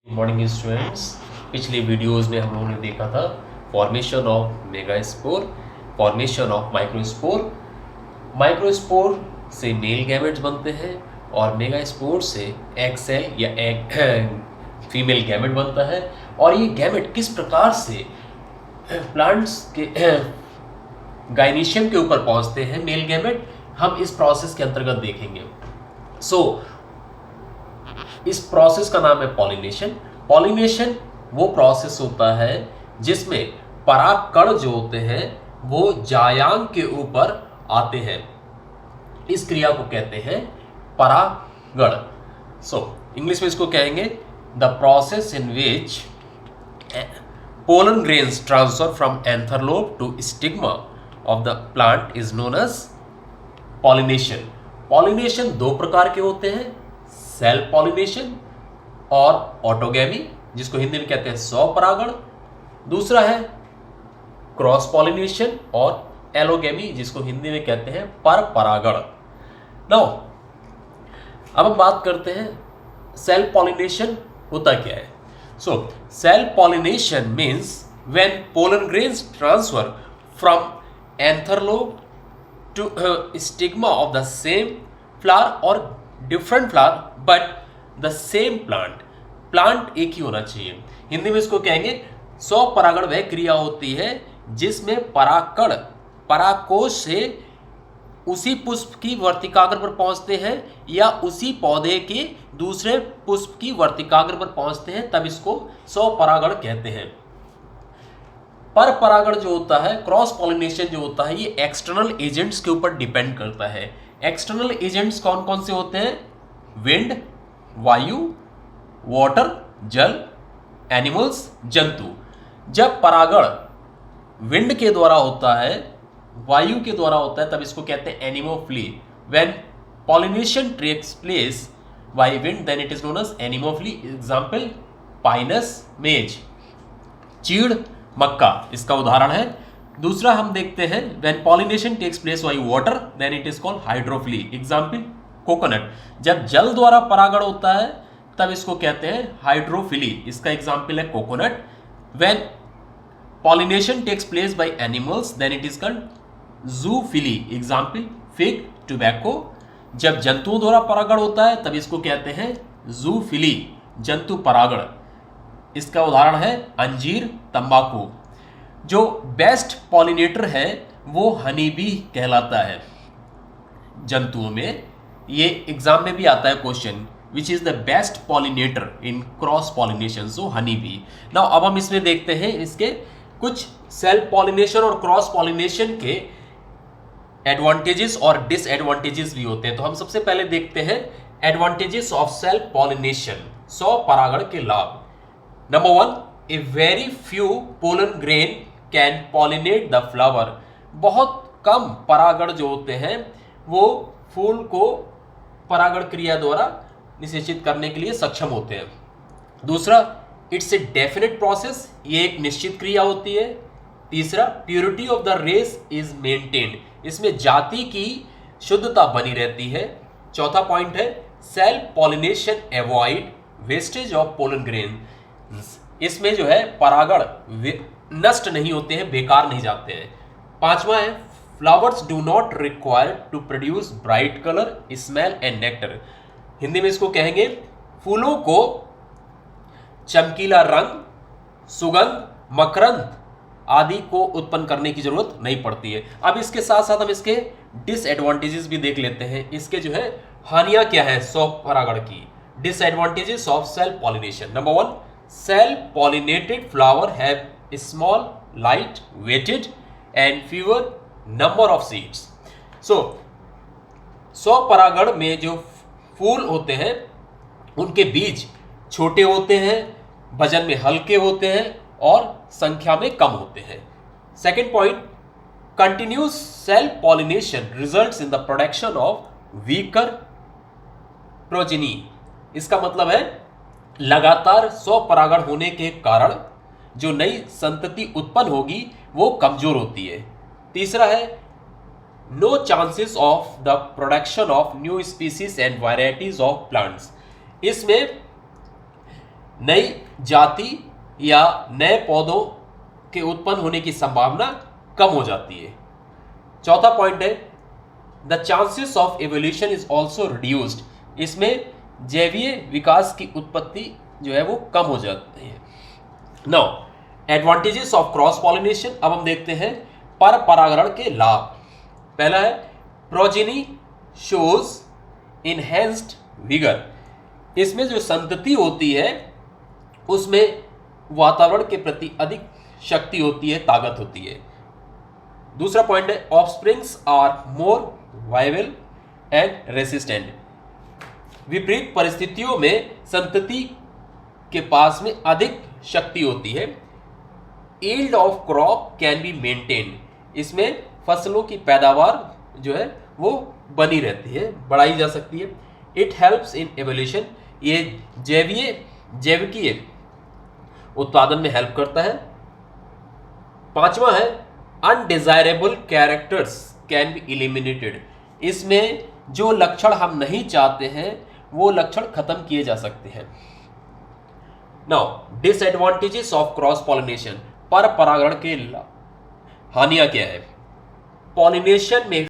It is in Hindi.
Good morning students. पिछले वीडियोस में हम लोगों ने देखा था formation of megaspore, formation of microspore. Microspore से मेल गैमेट्स बनते हैं और मेगास्पोर से एग सेल या एग फीमेल गैमेट बनता है। और ये गैमेट किस प्रकार से प्लांट्स के गाइनीशियम के ऊपर पहुंचते हैं, मेल गैमेट, हम इस प्रोसेस के अंतर्गत देखेंगे। इस प्रोसेस का नाम है पॉलिनेशन। पॉलिनेशन वो प्रोसेस होता है जिसमें परागकण जो होते हैं वो जायांग के ऊपर आते हैं। इस क्रिया को कहते हैं परागण। इंग्लिश में इसको कहेंगे the process in which pollen grains transfer from anther lobe to stigma of the plant is known as pollination. Pollination दो प्रकार के होते हैं, सेल्फ पॉलिनेशन और ऑटोगैमी, जिसको हिंदी में कहते हैं स्वपरागण। दूसरा है क्रॉस पॉलिनेशन और एलोगैमी, जिसको हिंदी में कहते हैं परपरागण। नाउ अब हम बात करते हैं सेल्फ पॉलिनेशन होता क्या है। Self pollination means when pollen grains transfer from anther lobe to stigma of the same flower और different flower but the same plant एक ही होना चाहिए। हिंदी में इसको कहेंगे स्वपरागण वह क्रिया होती है जिसमें परागकण परागकोश से उसी पुष्प की वर्तिकाग्र पर पहुंचते हैं या उसी पौधे के दूसरे पुष्प की वर्तिकाग्र पर पहुंचते हैं, तब इसको स्वपरागण कहते हैं। पर परागण जो होता है, क्रॉस पॉलिनेशन जो होता है, ये एक्सटर्नल एजेंट्स के ऊपर डिपेंड करता है। एक्सटर्नल एजेंट्स कौन कौन से होते हैं? विंड, वायु, वाटर, जल, एनिमल्स, जंतु। जब परागण विंड के द्वारा होता है, वायु के द्वारा होता है, तब इसको कहते हैं anemophily. When pollination takes place by wind then it is known as anemophily. Example pinus, maize, चीड़, मक्का इसका उदाहरण है। दूसरा हम देखते हैं when pollination takes place by water then it is called hydrophily. Example coconut. जब जल द्वारा परागण होता है तब इसको कहते हैं हाइड्रोफिली। इसका एग्जांपल है coconut. When pollination takes place by animals then it is called zoophily. Example fig, tobacco. जब जंतुओं द्वारा परागण होता है तब इसको कहते हैं जूफिली, जंतु परागण। इसका उदाहरण है अंजीर, तंबाकू। जो बेस्ट पॉलिनेटर है वो हनी बी कहलाता है जंतुओं में। ये एग्जाम में भी आता है question, which is the best pollinator in cross pollination, so honey bee. Now अब हम इसमें देखते हैं इसके कुछ सेल्फ पॉलिनेशन और क्रॉस पॉलिनेशन के एडवांटेजेस और डिसएडवांटेजेस भी होते हैं। तो हम सबसे पहले देखते हैं एडवांटेजेस ऑफ सेल्फ पॉलिनेशन, स्वपरागण के लाभ। Number 1, a very few pollen grain can pollinate the flower. बहुत कम परागण जो होते हैं वो फूल को परागण क्रिया द्वारा निषेचित करने के लिए सक्षम होते हैं। दूसरा, इट्स ए डेफिनेट प्रोसेस, ये एक निश्चित क्रिया होती है। तीसरा, purity of the race is maintained, इसमें जाति की शुद्धता बनी रहती है। चौथा पॉइंट है self pollination avoid wastage of pollen grain, इसमें जो है परागण नष्ट नहीं होते हैं, बेकार नहीं जाते हैं। पांचवा है flowers do not require to produce bright colour, smell and nectar. Hindi में इसको कहेंगे फूलों को चमकीला रंग, सुगंध, मकरंद आदि को उत्पन्न करने की जरूरत नहीं पड़ती है। अब इसके साथ साथ हम इसके डिसएडवांटेजेस भी देख लेते हैं। इसके जो है हानियां क्या है स्वपरागण की। Disadvantages of self pollination. Number 1, self pollinated flower have small, light weighted and fewer number of seeds. स्वपरागण में जो फूल होते हैं उनके बीज छोटे होते हैं, वजन में हल्के होते हैं और संख्या में कम होते हैं। Second point, continuous self pollination results in the production of weaker progeny. इसका मतलब है लगातार स्वपरागण होने के कारण जो नई संतति उत्पन्न होगी वो कमजोर होती है। तीसरा है no chances of the production of new species and varieties of plants, इसमें नई जाति या नए पौधों के उत्पन्न होने की संभावना कम हो जाती है। चौथा पॉइंट है the chances of evolution is also reduced. इसमें जैवीय विकास की उत्पत्ति जो है वो कम हो जाती है। Now advantages of cross pollination. अब हम देखते हैं पर परागण के लाभ। पहला है प्रोजेनी शोज इनहेंस्ड विगर। इसमें जो संतति होती है उसमें वातावरण के प्रति अधिक शक्ति होती है, ताकत होती है। दूसरा पॉइंट है offsprings are more viable and resistant. विपरीत परिस्थितियों में संतति के पास में अधिक शक्ति होती है। Yield of crop can be maintained. इसमें फसलों की पैदावार जो है वो बनी रहती है, बढ़ाई जा सकती है। It helps in evolution. ये जैविकीय उत्पादन में हेल्प करता है। पांचवा है undesirable characters can be eliminated. इसमें जो लक्षण हम नहीं चाहते हैं वो लक्षण खत्म किए जा सकते हैं। Now disadvantages of cross pollination. पर परागण के हानियां क्या है? पॉलिनेशन में